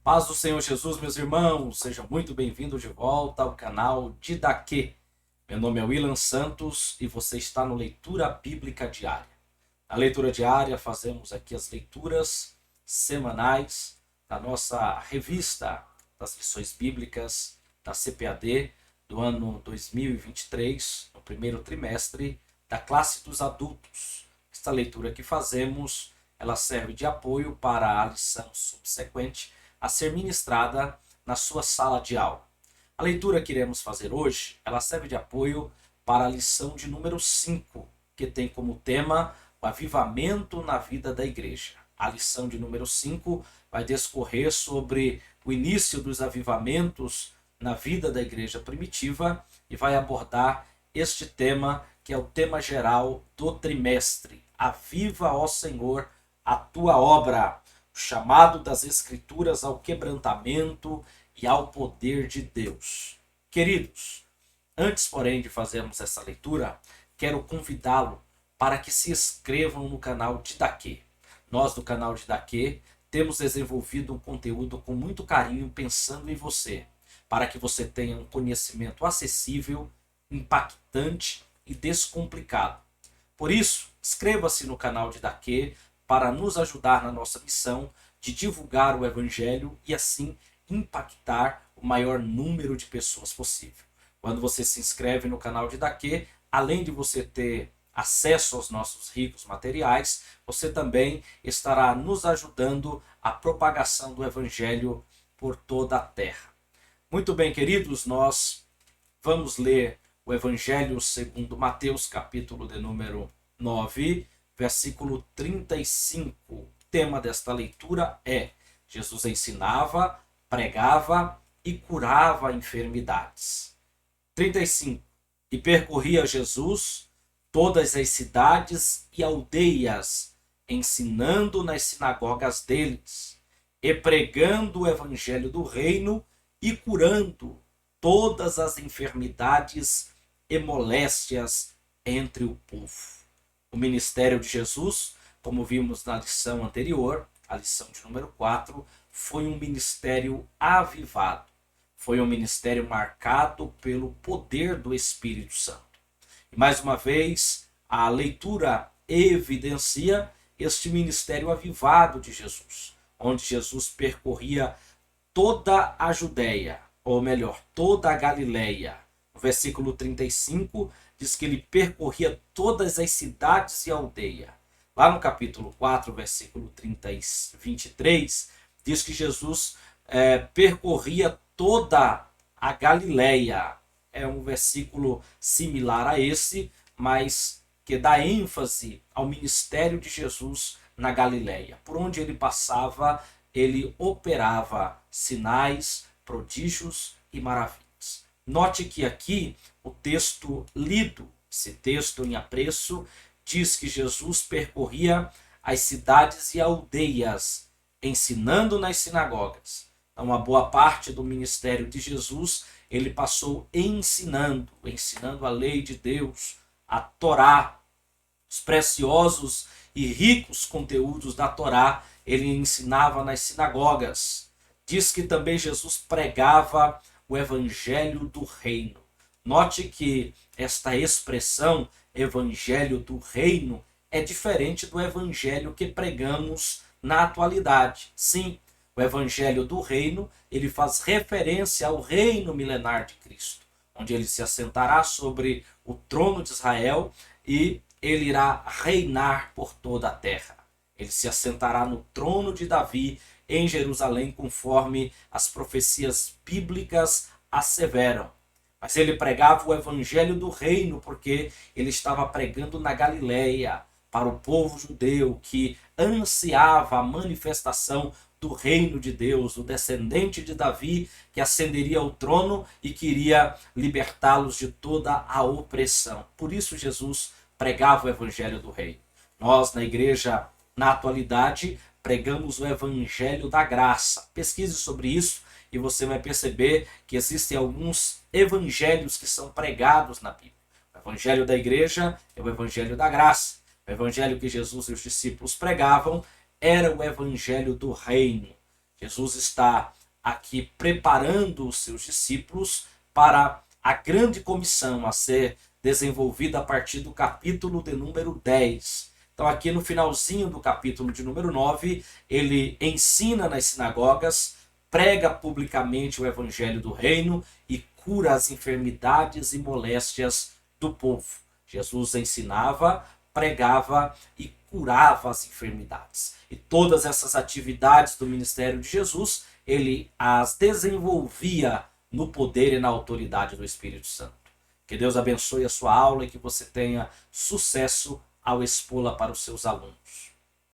Paz do Senhor Jesus, meus irmãos, sejam muito bem-vindos de volta ao canal Didaquê. Meu nome é Willan Santos e você está no Leitura Bíblica Diária. Na leitura diária fazemos aqui as leituras semanais da nossa revista das lições bíblicas da CPAD do ano 2023, no primeiro trimestre da classe dos adultos. Esta leitura que fazemos, ela serve de apoio para a lição subsequente a ser ministrada na sua sala de aula. A leitura que iremos fazer hoje, ela serve de apoio para a lição de número 5, que tem como tema o avivamento na vida da igreja. A lição de número 5 vai discorrer sobre o início dos avivamentos na vida da igreja primitiva e vai abordar este tema, que é o tema geral do trimestre. Aviva, ó Senhor, a tua obra. Chamado das Escrituras ao quebrantamento e ao poder de Deus. Queridos, antes, porém, de fazermos essa leitura, quero convidá-lo para que se inscrevam no canal Didaquê. Nós, do canal Didaquê, temos desenvolvido um conteúdo com muito carinho, pensando em você, para que você tenha um conhecimento acessível, impactante e descomplicado. Por isso, inscreva-se no canal Didaquê, para nos ajudar na nossa missão de divulgar o Evangelho e assim impactar o maior número de pessoas possível. Quando você se inscreve no canal Didaquê, além de você ter acesso aos nossos ricos materiais, você também estará nos ajudando a propagação do Evangelho por toda a terra. Muito bem, queridos, nós vamos ler o Evangelho segundo Mateus, capítulo de número 9, versículo 35. O tema desta leitura é: Jesus ensinava, pregava e curava enfermidades. 35. E percorria Jesus todas as cidades e aldeias, ensinando nas sinagogas deles, e pregando o evangelho do reino e curando todas as enfermidades e moléstias entre o povo. O ministério de Jesus, como vimos na lição anterior, a lição de número 4, foi um ministério avivado. Foi um ministério marcado pelo poder do Espírito Santo. E mais uma vez, a leitura evidencia este ministério avivado de Jesus, onde Jesus percorria toda a Judéia, ou melhor, toda a Galileia. No versículo 35, diz que ele percorria todas as cidades e aldeia. Lá no capítulo 4, versículo 23, diz que Jesus percorria toda a Galileia. É um versículo similar a esse, mas que dá ênfase ao ministério de Jesus na Galileia. Por onde ele passava, ele operava sinais, prodígios e maravilhas. Note que aqui o texto lido, esse texto em apreço, diz que Jesus percorria as cidades e aldeias, ensinando nas sinagogas. Então, uma boa parte do ministério de Jesus, ele passou ensinando a lei de Deus, a Torá, os preciosos e ricos conteúdos da Torá, ele ensinava nas sinagogas. Diz que também Jesus pregava o evangelho do reino. Note que esta expressão, evangelho do reino, é diferente do evangelho que pregamos na atualidade. Sim, o evangelho do reino, ele faz referência ao reino milenar de Cristo, onde ele se assentará sobre o trono de Israel e ele irá reinar por toda a terra. Ele se assentará no trono de Davi em Jerusalém, conforme as profecias bíblicas asseveram. Mas ele pregava o evangelho do reino, porque ele estava pregando na Galileia, para o povo judeu que ansiava a manifestação do reino de Deus, o descendente de Davi que ascenderia ao trono e queria libertá-los de toda a opressão. Por isso Jesus pregava o evangelho do reino. Nós, na igreja, na atualidade, pregamos o evangelho da graça. Pesquise sobre isso e você vai perceber que existem alguns evangelhos que são pregados na Bíblia. O evangelho da igreja é o evangelho da graça. O evangelho que Jesus e os discípulos pregavam era o evangelho do reino. Jesus está aqui preparando os seus discípulos para a grande comissão a ser desenvolvida a partir do capítulo de número 10. Então aqui no finalzinho do capítulo de número 9, ele ensina nas sinagogas, prega publicamente o evangelho do reino e cura as enfermidades e moléstias do povo. Jesus ensinava, pregava e curava as enfermidades. E todas essas atividades do ministério de Jesus, ele as desenvolvia no poder e na autoridade do Espírito Santo. Que Deus abençoe a sua aula e que você tenha sucesso ao expô-la para os seus alunos.